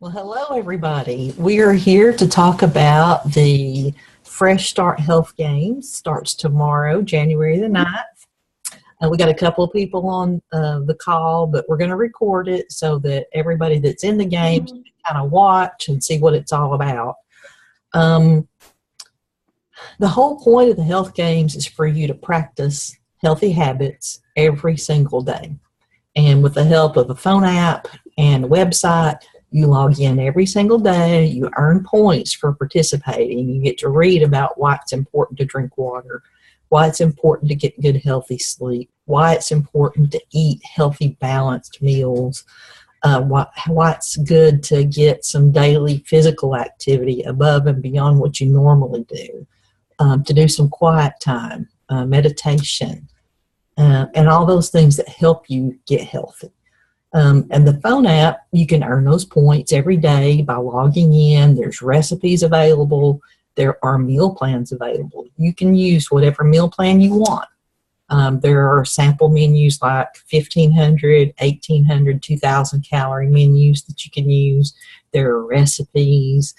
Well, hello, everybody. We are here to talk about the Fresh Start Health Games. Starts tomorrow, January the 9th. We got a couple of people on the call, but we're going to record it so that everybody that's in the games can kind of watch and see what it's all about. The whole point of the health games is for you to practice healthy habits every single day. And with the help of a phone app and a website, you log in every single day, you earn points for participating, you get to read about why it's important to drink water, why it's important to get good healthy sleep, why it's important to eat healthy balanced meals, why it's good to get some daily physical activity above and beyond what you normally do, to do some quiet time, meditation, and all those things that help you get healthy. And the phone app, you can earn those points every day by logging in. There's recipes available. There are meal plans available. You can use whatever meal plan you want. There are sample menus like 1,500, 1,800, 2,000 calorie menus that you can use. There are recipes.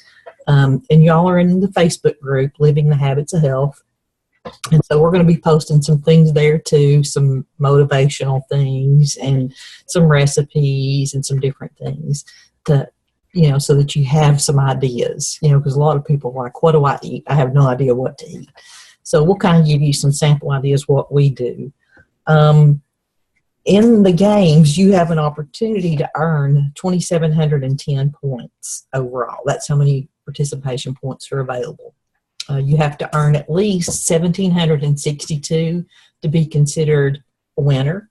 And y'all are in the Facebook group, Living the Habits of Health. And so we're going to be posting some things there too, some motivational things and some recipes and some different things to, so that you have some ideas, because a lot of people are like, what do I eat? I have no idea what to eat. So we'll kind of give you some sample ideas what we do. In the games, you have an opportunity to earn 2,710 points overall. That's how many participation points are available. You have to earn at least 1,762 to be considered a winner.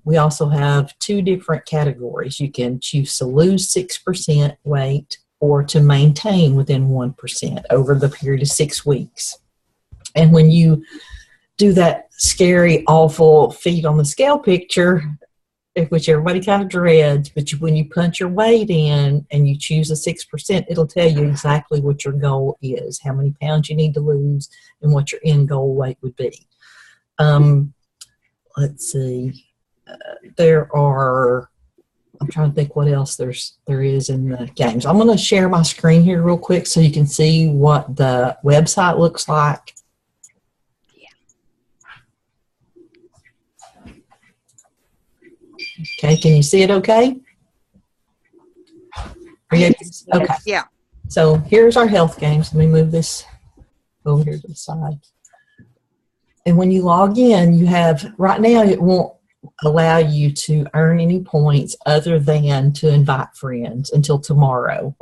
We also have two different categories. You can choose to lose 6% weight or to maintain within 1% over the period of 6 weeks. And when you do that scary, awful feet on the scale picture, which everybody kind of dreads, but when you punch your weight in and you choose a 6%, it'll tell you exactly what your goal is, how many pounds you need to lose, and what your end goal weight would be. Let's see. I'm trying to think what else there is in the games. I'm going to share my screen here real quick so you can see what the website looks like. Okay, can you see it okay? Okay. Yeah. So here's our health games. Let me move this over here to the side. And when you log in, you have, right now it won't allow you to earn any points other than to invite friends until tomorrow.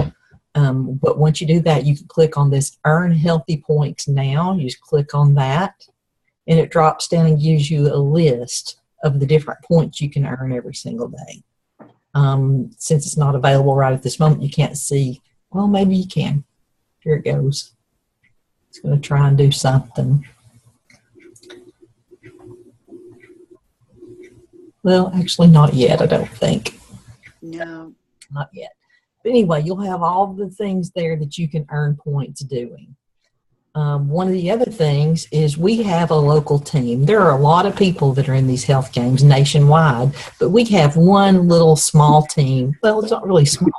But once you do that, you can click on this Earn Healthy Points Now. You just click on that, and it drops down and gives you a list of the different points you can earn every single day. Since it's not available right at this moment, you can't see. Well, maybe you can. Here it goes. It's going to try and do something. Well, actually not yet, I don't think. No. Not yet. But anyway, you'll have all the things there that you can earn points doing. One of the other things is we have a local team. There are a lot of people that are in these health games nationwide, but we have one little small team. Well, it's not really small.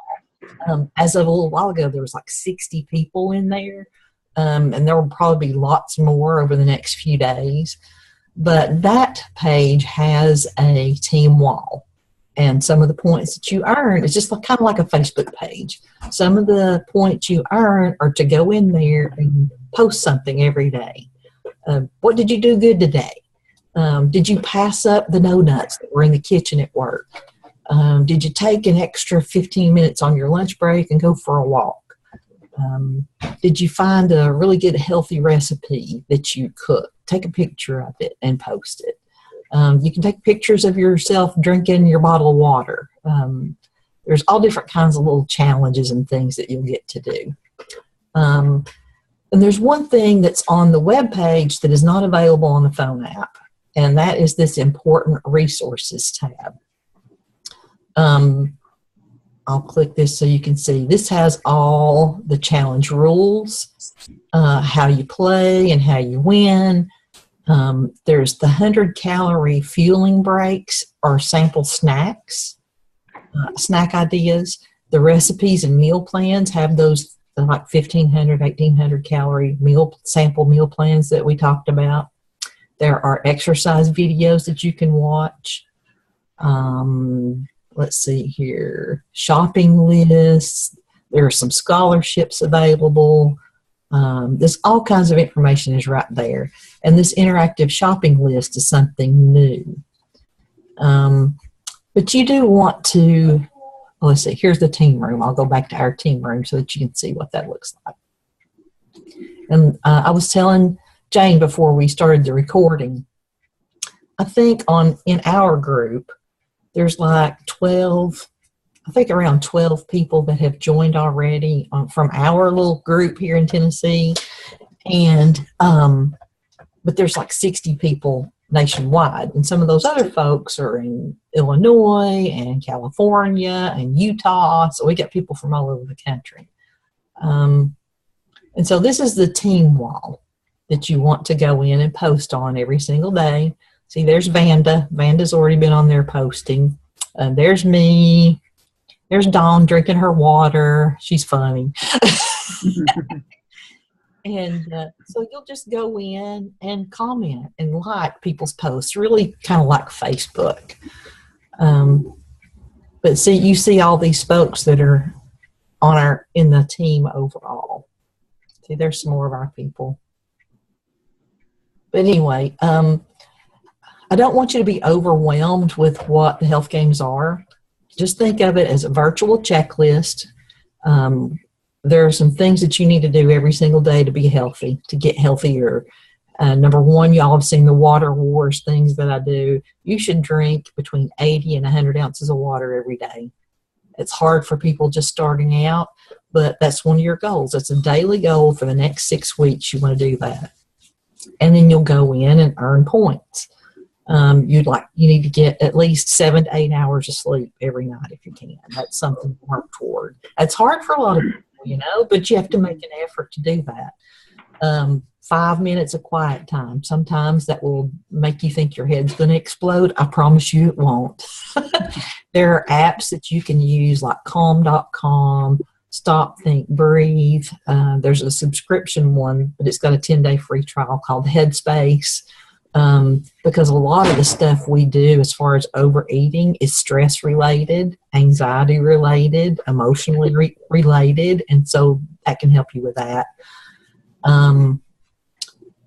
As of a little while ago, there was like 60 people in there, and there will probably be lots more over the next few days. But that page has a team wall. And some of the points that you earn, it's just kind of like a Facebook page. Some of the points you earn are to go in there and post something every day. What did you do good today? Did you pass up the donuts that were in the kitchen at work? Did you take an extra 15 minutes on your lunch break and go for a walk? Did you find a really good healthy recipe that you cooked? Take a picture of it and post it. You can take pictures of yourself drinking your bottle of water. There's all different kinds of little challenges and things that you'll get to do. And there's one thing that's on the web page that is not available on the phone app, and that is this Important Resources tab. I'll click this so you can see. This has all the challenge rules, how you play and how you win. There's the 100-calorie fueling breaks or sample snacks, snack ideas. The recipes and meal plans have those like 1,500, 1,800 calorie sample meal plans that we talked about. There are exercise videos that you can watch. Let's see here, shopping lists. There are some scholarships available. There's all kinds of information is right there. And this interactive shopping list is something new. But you do want to, let's see, here's the team room. I'll go back to our team room so that you can see what that looks like. And I was telling Jane before we started the recording, I think in our group, there's like 12, I think around 12 people that have joined already from our little group here in Tennessee. And, but there's like 60 people nationwide. And some of those other folks are in Illinois and California and Utah. So we got people from all over the country. And so this is the team wall that you want to go in and post on every single day. See, there's Vanda. Vanda's already been on there posting. There's me. There's Dawn drinking her water. She's funny. And so you'll just go in and comment and like people's posts, really kind of like Facebook. But see, you see all these folks that are in the team overall. See, there's some more of our people. But anyway, I don't want you to be overwhelmed with what the health games are. Just think of it as a virtual checklist. There are some things that you need to do every single day to be healthy, to get healthier. Number one, y'all have seen the water wars things that I do. You should drink between 80 and 100 ounces of water every day. It's hard for people just starting out, but that's one of your goals. That's a daily goal for the next 6 weeks. You want to do that. And then you'll go in and earn points. You need to get at least 7 to 8 hours of sleep every night if you can. That's something to work toward. It's hard for a lot of people, but you have to make an effort to do that. 5 minutes of quiet time. Sometimes that will make you think your head's going to explode. I promise you it won't. There are apps that you can use like calm.com, Stop, Think, Breathe. There's a subscription one, but it's got a 10-day free trial called Headspace. Because a lot of the stuff we do as far as overeating is stress related, anxiety related, emotionally related, and so that can help you with that.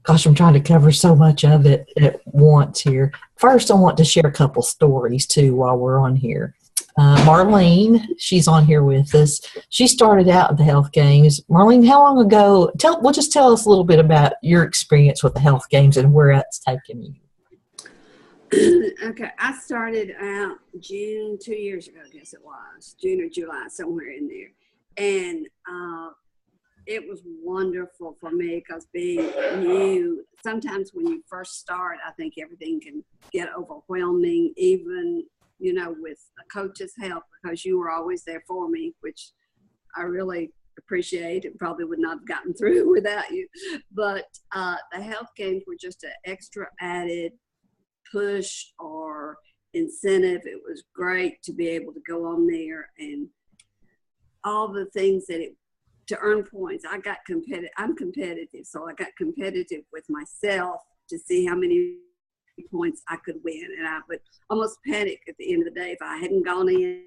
Gosh, I'm trying to cover so much of it at once here. First, I want to share a couple stories too while we're on here. Marlene, she's on here with us. She started out at the health games. Marlene, how long ago? Tell us a little bit about your experience with the health games and where it's taken you. Okay, I started out June 2 years ago, I guess it was, June or July, somewhere in there. And it was wonderful for me because being new, sometimes when you first start, I think everything can get overwhelming, even with a coach's help, because you were always there for me, which I really appreciate and probably would not have gotten through without you. But the health games were just an extra added push or incentive. It was great to be able to go on there and all the things to earn points. I'm competitive, so I got competitive with myself to see how many points I could win, and I would almost panic at the end of the day if I hadn't gone in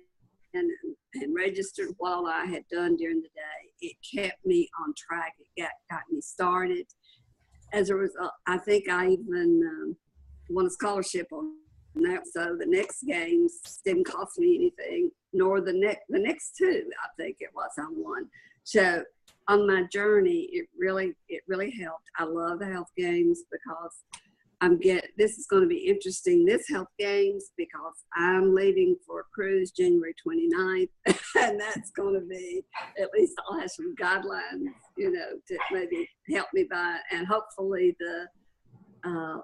and registered what all I had done during the day. It kept me on track. It got me started. As a result, I think I even won a scholarship on that. So the next games didn't cost me anything, nor the next two. I think it was I won. So on my journey, it really helped. I love the health games because this is going to be interesting, this health games, because I'm leaving for a cruise January 29th, and that's going to be, at least I'll have some guidelines, to maybe help me by, and hopefully the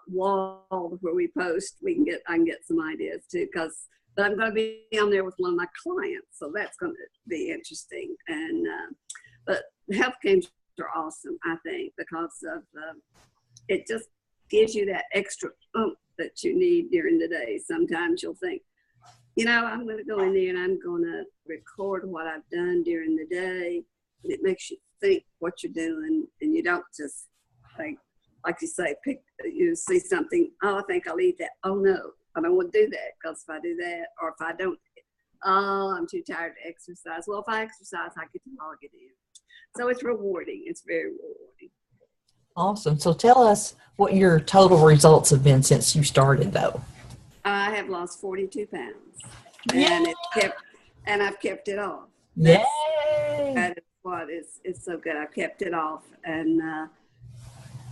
wall where we post, I can get some ideas too, but I'm going to be on there with one of my clients, so that's going to be interesting. And but the health games are awesome, I think, because of it just gives you that extra oomph that you need during the day. Sometimes you'll think, I'm going to go in there and I'm going to record what I've done during the day, and it makes you think what you're doing, and you don't just like you say, you see something, oh, I think I'll eat that. Oh no, I don't want to do that, because if I do that, or if I don't, oh, I'm too tired to exercise. Well, if I exercise, I get to log it in. So it's rewarding. It's very rewarding. Awesome. So tell us what your total results have been since you started, though. I have lost 42 pounds, Yay! and I've kept it off. Yay! That is what it's so good. I've kept it off, and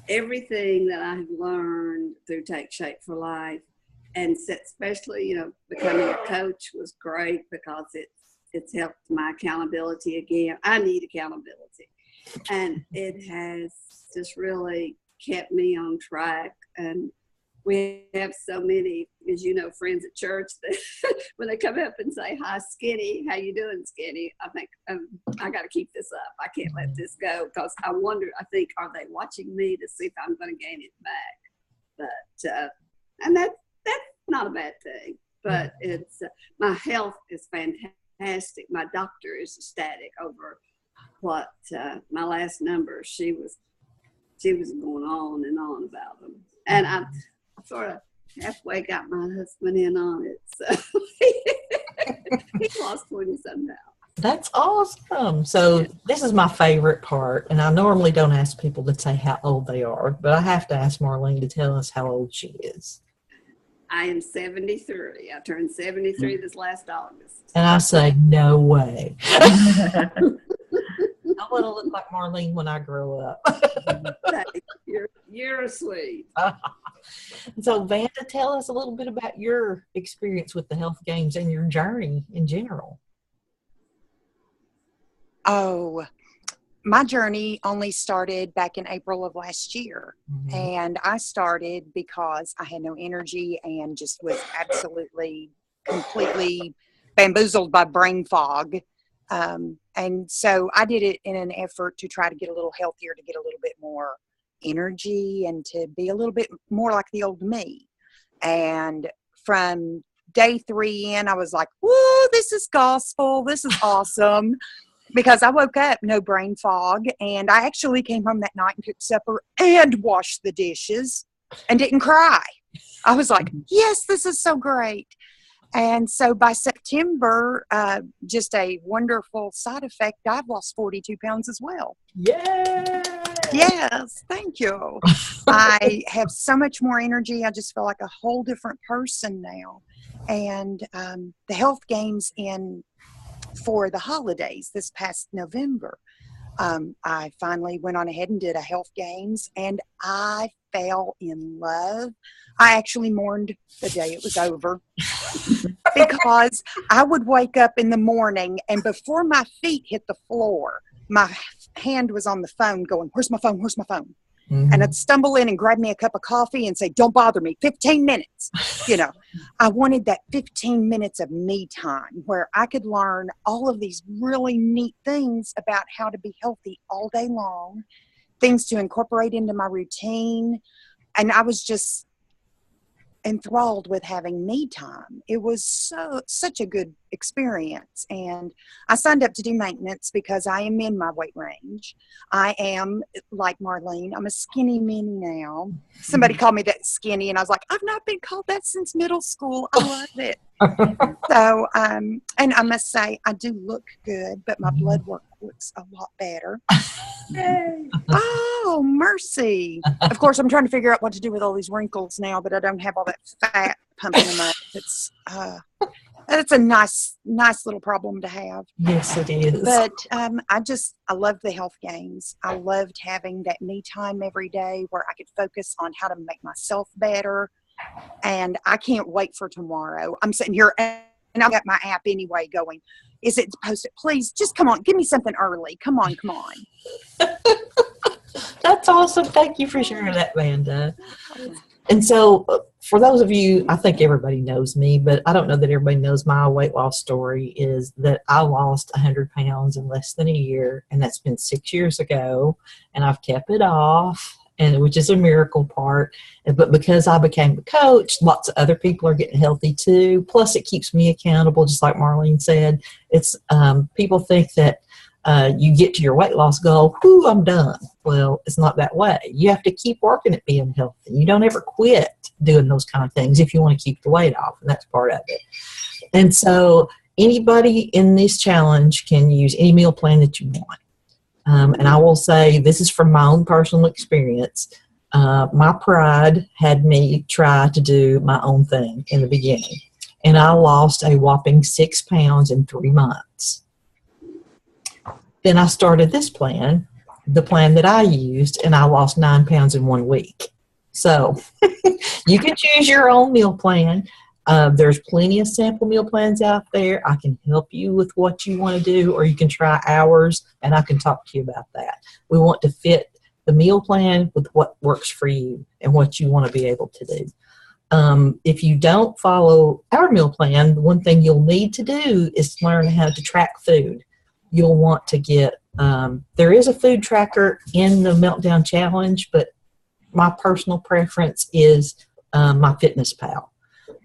everything that I have learned through Take Shape for Life, and especially, becoming a coach was great, because it's helped my accountability again. I need accountability, and it has just really kept me on track. And we have so many, as you know, friends at church that when they come up and say, hi, Skinny, how you doing, Skinny? I think I got to keep this up. I can't let this go, because I think, are they watching me to see if I'm going to gain it back? But, and that's not a bad thing, but it's, my health is fantastic. My doctor is ecstatic over what, my last number, she was going on and on about them. And I sort of halfway got my husband in on it. So he lost 20-some pounds. That's awesome. So this is my favorite part, and I normally don't ask people to say how old they are, but I have to ask Marlene to tell us how old she is. I am 73. I turned 73 this last August. And I say, no way. I want to look like Marlene when I grow up. You're sweet. So, Vanda, tell us a little bit about your experience with the health games and your journey in general. Oh, my journey only started back in April of last year. Mm-hmm. And I started because I had no energy and just was absolutely, completely bamboozled by brain fog. And so I did it in an effort to try to get a little healthier, to get a little bit more energy, and to be a little bit more like the old me. And from day 3 in, I was like, whoa, this is gospel. This is awesome. Because I woke up, no brain fog, and I actually came home that night and cooked supper and washed the dishes and didn't cry. I was like, yes, this is so great. And so by September, just a wonderful side effect, I've lost 42 pounds as well. Yeah. Yes, thank you. I have so much more energy. I just feel like a whole different person now. And the health games for the holidays this past November, I finally went on ahead and did a health games, and I fell in love. I actually mourned the day it was over because I would wake up in the morning, and before my feet hit the floor, my hand was on the phone going, where's my phone? Where's my phone? Mm-hmm. And I'd stumble in and grab me a cup of coffee and say, don't bother me, 15 minutes. I wanted that 15 minutes of me time where I could learn all of these really neat things about how to be healthy all day long, things to incorporate into my routine. And I was just enthralled with having me time. It was such a good experience. And I signed up to do maintenance because I am in my weight range. I am, like Marlene, I'm a skinny mini now. Somebody called me that skinny, and I was like, I've not been called that since middle school. I love it. So, and I must say, I do look good, but my blood work looks a lot better. Yay. Oh, mercy. Of course, I'm trying to figure out what to do with all these wrinkles now, but I don't have all that fat pumping them up. It's a nice little problem to have. Yes, it is. But I love the health games. I loved having that me time every day where I could focus on how to make myself better. And I can't wait for tomorrow. I'm sitting here and I've got my app anyway going, is it posted? Please, just come on, give me something early. Come on. That's awesome. Thank you for sharing that, Vanda. And so for those of you, I think everybody knows me, but I don't know that everybody knows my weight loss story is that I lost 100 pounds in less than a year, and that's been 6 years ago, and I've kept it off. and which is a miracle part. But because I became a coach, lots of other people are getting healthy too. Plus, it keeps me accountable, just like Marlene said. It's people think that you get to your weight loss goal, whoo, I'm done. Well, it's not that way. You have to keep working at being healthy. You don't ever quit doing those kind of things if you want to keep the weight off, and that's part of it. And so anybody in this challenge can use any meal plan that you want. And I will say, this is from my own personal experience. My pride had me try to do my own thing in the beginning. And I lost a whopping 6 pounds in 3 months. Then I started this plan, the plan that I used, and I lost 9 pounds in 1 week. So you can choose your own meal plan. There's plenty of sample meal plans out there. I can help you with what you want to do, or you can try ours, and I can talk to you about that. We want to fit the meal plan with what works for you and what you want to be able to do. If you don't follow our meal plan, one thing you'll need to do is learn how to track food. You'll want to get, there is a food tracker in the Meltdown Challenge, but my personal preference is MyFitnessPal.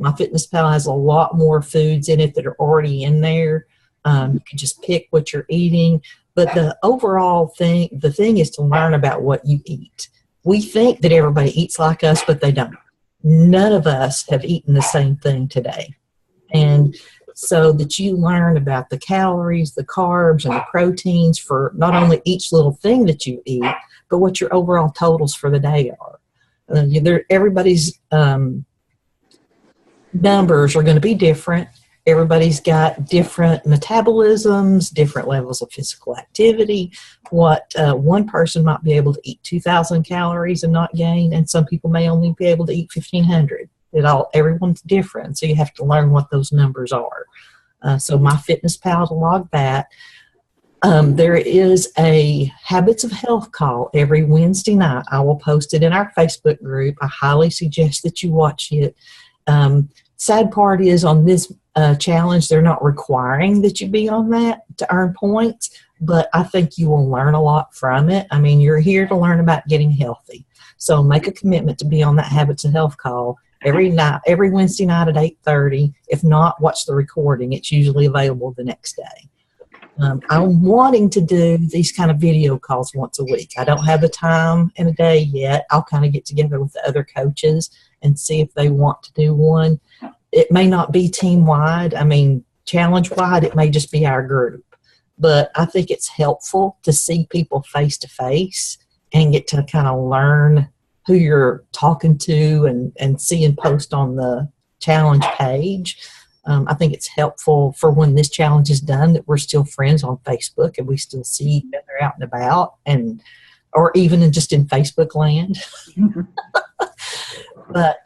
MyFitnessPal has a lot more foods in it that are already in there. You can just pick what you're eating. But the overall thing, the thing is to learn about what you eat. We think that everybody eats like us, but they don't. None of us have eaten the same thing today. And so that you learn about the calories, the carbs, and the proteins for not only each little thing that you eat, but what your overall totals for the day are. Everybody's numbers are going to be different. Everybody's got different metabolisms, different levels of physical activity. What one person might be able to eat 2,000 calories and not gain, and some people may only be able to eat 1,500. Everyone's different, so you have to learn what those numbers are. So MyFitnessPal to log that. There is a Habits of Health call every Wednesday night. I will post it in our Facebook group. I highly suggest that you watch it. Sad part is on this challenge, they're not requiring that you be on that to earn points, but I think you will learn a lot from it. I mean, you're here to learn about getting healthy. So make a commitment to be on that Habits of Health call every night, every Wednesday night at 8:30. If not, watch the recording. It's usually available the next day. I'm wanting to do these kind of video calls once a week. I don't have the time in a day yet. I'll kind of get together with the other coaches and see if they want to do one. It may not be team-wide. I mean, challenge-wide, it may just be our group. But I think it's helpful to see people face-to-face and get to kind of learn who you're talking to and see and post on the challenge page. I think it's helpful for when this challenge is done that we're still friends on Facebook and we still see each other out and about, or even just in Facebook land. But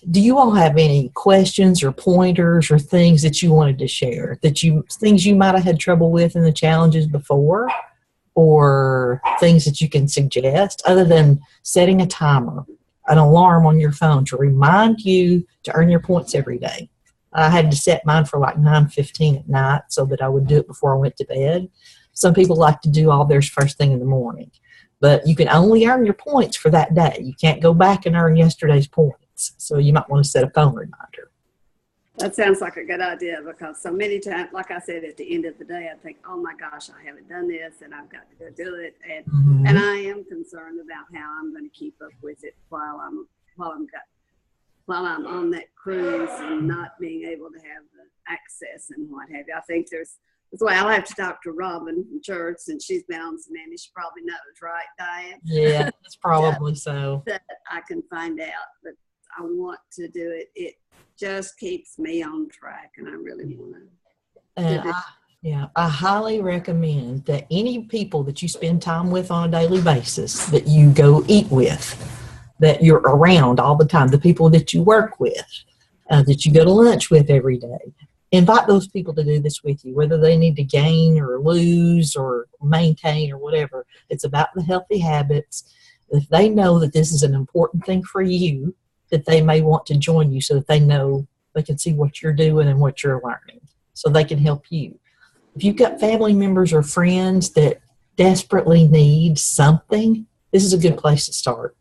do you all have any questions or pointers or things that you wanted to share, things you might have had trouble with in the challenges before, or things that you can suggest other than setting a timer, an alarm on your phone to remind you to earn your points every day? I had to set mine for like 9:15 at night so that I would do it before I went to bed. Some people like to do all theirs first thing in the morning. But you can only earn your points for that day. You can't go back and earn yesterday's points. So you might want to set a phone reminder. That sounds like a good idea, because so many times, like I said, at the end of the day, I think, oh my gosh, I haven't done this and I've got to go do it. And I am concerned about how I'm going to keep up with it while I'm on that cruise and not being able to have the access and what have you. I think that's why I'll have to talk to Robin from church, and she's been on some, and she probably knows, right, Diane? Yeah, it's probably so. That I can find out, but I want to do it. It just keeps me on track, and I really want to. I highly recommend that any people that you spend time with on a daily basis, that you go eat with, that you're around all the time, the people that you work with, that you go to lunch with every day. Invite those people to do this with you, whether they need to gain or lose or maintain or whatever. It's about the healthy habits. If they know that this is an important thing for you, that they may want to join you so that they know they can see what you're doing and what you're learning so they can help you. If you've got family members or friends that desperately need something this is a good place to start.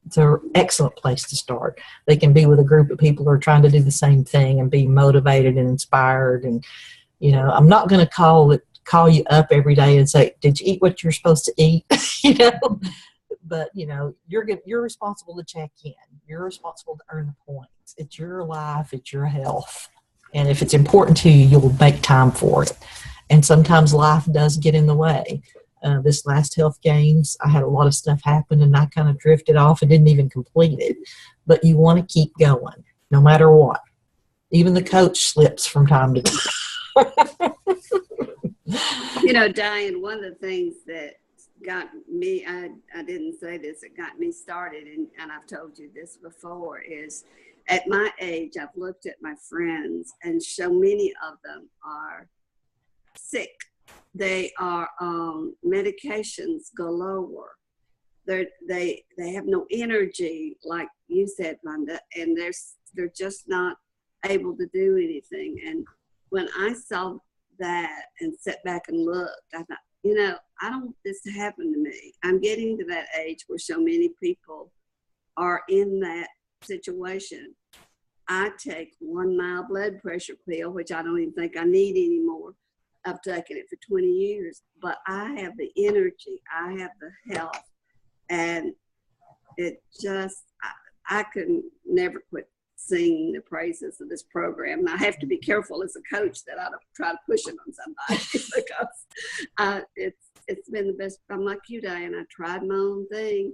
It's an excellent place to start. They can be with a group of people who are trying to do the same thing and be motivated and inspired. And, you know, I'm not going to call you up every day and say, did you eat what you're supposed to eat? You know, but, you know, you're responsible to check in. You're responsible to earn the points. It's your life. It's your health. And if it's important to you, you'll make time for it. And sometimes life does get in the way. This last health games, I had a lot of stuff happen and I kind of drifted off and didn't even complete it. But you want to keep going no matter what. Even the coach slips from time to time. You know, Diane, one of the things that got me, I didn't say this, it got me started, and I've told you this before, is at my age, I've looked at my friends, and so many of them are sick. They are on medications galore. They have no energy, like you said, Vonda, and they're just not able to do anything. And when I saw that and sat back and looked, I thought, you know, I don't want this to happen to me. I'm getting to that age where so many people are in that situation. I take 1 mild blood pressure pill, which I don't even think I need anymore. I've taken it for 20 years, but I have the energy, I have the health, and it just, I could never quit singing the praises of this program. And I have to be careful as a coach that I don't try to push it on somebody because it's been the best. I'm like you, Diane, I tried my own thing,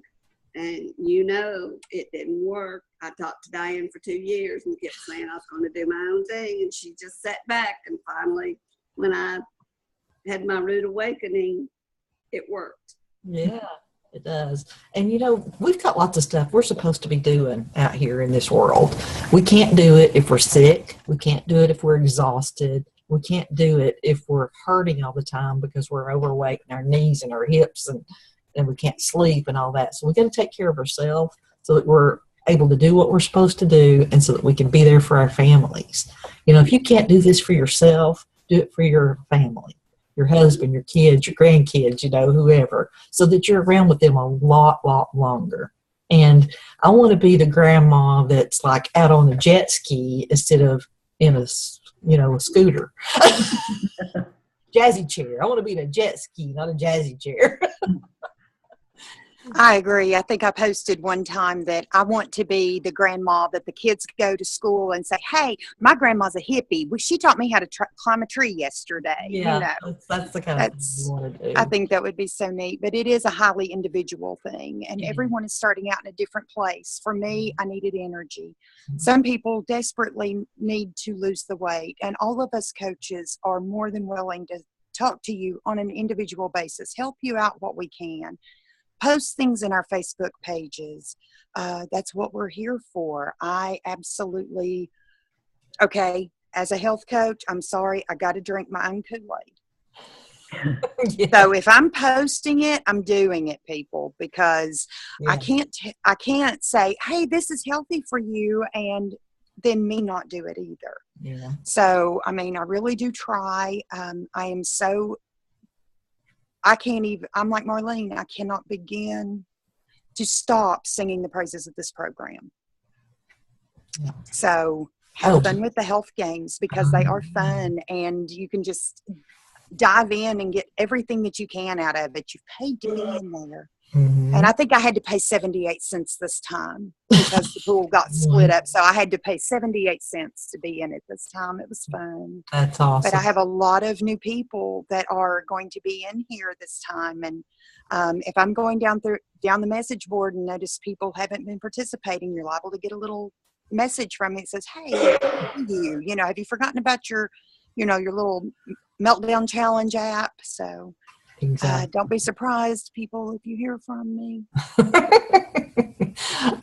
and you know it didn't work. I talked to Diane for 2 years and kept saying I was going to do my own thing, and she just sat back, and finally, when I had my rude awakening, it worked. Yeah, it does. And, you know, we've got lots of stuff we're supposed to be doing out here in this world. We can't do it if we're sick. We can't do it if we're exhausted. We can't do it if we're hurting all the time because we're overweight in our knees and our hips and we can't sleep and all that. So we got to take care of ourselves so that we're able to do what we're supposed to do and so that we can be there for our families. You know, if you can't do this for yourself, do it for your family, your husband, your kids, your grandkids, you know, whoever, so that you're around with them a lot longer. And I want to be the grandma that's like out on a jet ski instead of in a, you know, a scooter. Jazzy chair. I want to be in a jet ski, not a jazzy chair. I agree. I think I posted one time that I want to be the grandma that the kids go to school and say, hey, my grandma's a hippie. Well, she taught me how to climb a tree yesterday. Yeah, you know, that's the kind of thing you want to do. I think that would be so neat, but it is a highly individual thing, and everyone is starting out in a different place. For me, I needed energy. Some people desperately need to lose the weight, and all of us coaches are more than willing to talk to you on an individual basis, help you out what we can. Post things in our Facebook pages. That's what we're here for. I absolutely, okay, as a health coach, I'm sorry, I got to drink my own Kool-Aid. Yeah. So if I'm posting it, I'm doing it, people, because Yeah. I can't say, hey, this is healthy for you, and then me not do it either. Yeah. So, I mean, I really do try. I can't even, I'm like Marlene, I cannot begin to stop singing the praises of this program. Yeah. So have fun with the health games because they are fun, and you can just dive in and get everything that you can out of it. You've paid to be in there. Mm-hmm. And I think I had to pay 78 cents this time because the pool got split up. So I had to pay 78 cents to be in it this time. It was fun. That's awesome. But I have a lot of new people that are going to be in here this time. And if I'm going down the message board and notice people haven't been participating, you're liable to get a little message from me that says, hey, you know, have you forgotten about your little meltdown challenge app? So Exactly. don't be surprised, people, if you hear from me.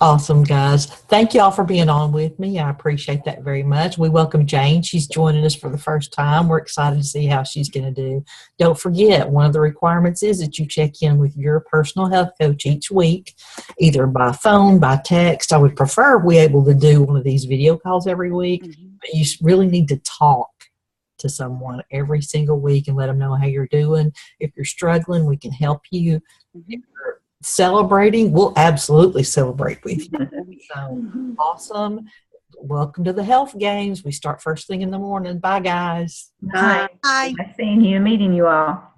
Awesome, guys. Thank you all for being on with me. I appreciate that very much. We welcome Jane. She's joining us for the first time. We're excited to see how she's going to do. Don't forget, one of the requirements is that you check in with your personal health coach each week, either by phone, by text. I would prefer we able to do one of these video calls every week, but you really need to talk to someone every single week and let them know how you're doing. If you're struggling, we can help you. If you're celebrating, we'll absolutely celebrate with you. So Mm-hmm. awesome. Welcome to the health games. We start first thing in the morning. Bye, guys. Uh, Bye. Nice seeing you and meeting you all.